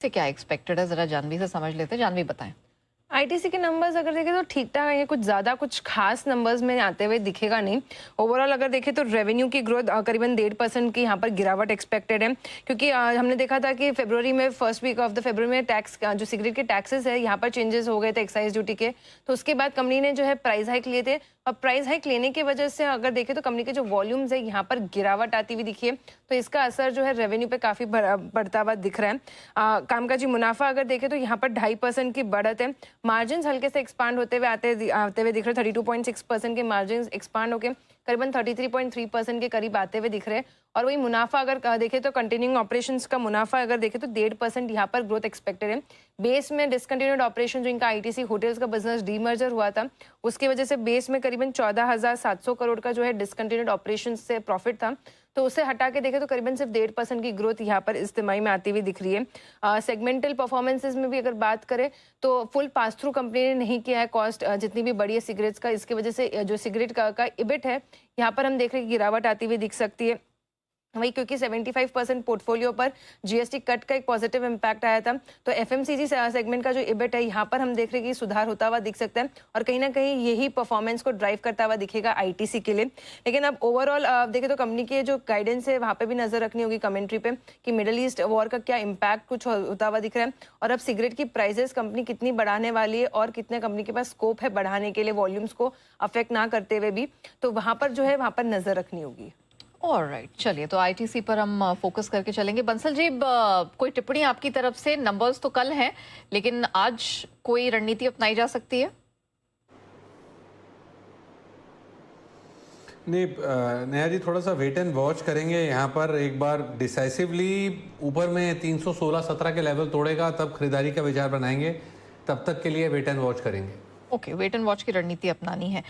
से क्या एक्सपेक्टेड है, जरा जानवी से समझ लेते हैं। जानवी बताएं। आईटीसी के नंबर्स अगर देखें तो ठीक ठाक है, कुछ ज़्यादा कुछ खास नंबर्स में आते हुए दिखेगा नहीं। ओवरऑल अगर देखें तो रेवेन्यू की ग्रोथ करीबन 1.5% की यहाँ पर गिरावट एक्सपेक्टेड है, क्योंकि हमने देखा था कि फरवरी में first week of the February में टैक्स जो सिगरेट के टैक्सेस है यहाँ पर चेंजेस हो गए थे एक्साइज ड्यूटी के। तो उसके बाद कंपनी ने जो है प्राइस हाइक लिए थे, और प्राइस हाइक लेने की वजह से अगर देखें तो कंपनी के जो वॉल्यूम्स है यहाँ पर गिरावट आती हुई दिखी है। तो इसका असर जो है रेवेन्यू पे काफ़ी बढ़ता हुआ दिख रहा है। कामकाजी मुनाफा अगर देखें तो यहाँ पर 2.5% की बढ़त है। मार्जिन हल्के से एक्सपांड होते हुए दिख रहे हैं। 32.6% के मार्जिन एक्सपांड होकर करीबन 33.3% के करीब आते हुए दिख रहे हैं। और वही मुनाफा अगर देखें तो कंटिन्यूइंग ऑपरेशंस का मुनाफा अगर देखें तो 1.5% यहाँ पर ग्रोथ एक्सपेक्टेड है। बेस में डिसकंटिन्यूड ऑपरेशन जो इनका आईटीसी होटल्स का बिजनेस डीमर्जर हुआ था, उसकी वजह से बेस में करीबन 14,700 करोड़ का जो है डिसकंटिन्यूड ऑपरेशन से प्रॉफिट था। तो उसे हटा के देखें तो करीबन सिर्फ 1.5% की ग्रोथ यहाँ पर इस तिमाही में आती हुई दिख रही है। सेगमेंटल परफॉर्मेंसेज में भी अगर बात करें तो फुल पास थ्रू कंपनी ने नहीं किया है कॉस्ट जितनी भी बड़ी है सिगरेट्स का। इसकी वजह से जो सिगरेट का इबिट है यहाँ पर हम देख रहे हैं गिरावट आती हुई दिख सकती है। वही क्योंकि 75% पोर्टफोलियो पर जीएसटी कट का एक पॉजिटिव इम्पैक्ट आया था, तो एफएमसीजी सेगमेंट का जो इबिट है यहाँ पर हम देख रहे हैं कि सुधार होता हुआ दिख सकता है, और कहीं ना कहीं यही परफॉर्मेंस को ड्राइव करता हुआ दिखेगा आईटीसी के लिए। लेकिन अब ओवरऑल देखें तो कंपनी की जो गाइडेंस है वहाँ पे भी नजर रखनी होगी कमेंट्री पे कि मिडल ईस्ट वॉर का क्या इम्पैक्ट कुछ होता हुआ दिख रहा है, और अब सिगरेट की प्राइजेस कंपनी कितनी बढ़ाने वाली है और कितने कंपनी के पास स्कोप है बढ़ाने के लिए वॉल्यूम्स को अफेक्ट ना करते हुए भी, तो वहाँ पर जो है वहाँ पर नजर रखनी होगी। ऑलराइट, चलिए तो आईटीसी पर हम फोकस करके चलेंगे। बंसल जी, कोई टिप्पणी आपकी तरफ से? नंबर्स तो कल हैं, लेकिन आज कोई रणनीति अपनाई जा सकती है? नहीं, नेहा जी, थोड़ा सा वेट एंड वॉच करेंगे। यहाँ पर एक बार डिसाइसिवली ऊपर में 316-17 के लेवल तोड़ेगा तब खरीदारी का विचार बनाएंगे। तब तक के लिए वेट एंड वॉच करेंगे। ओके, वेट एंड वॉच की रणनीति अपनानी है।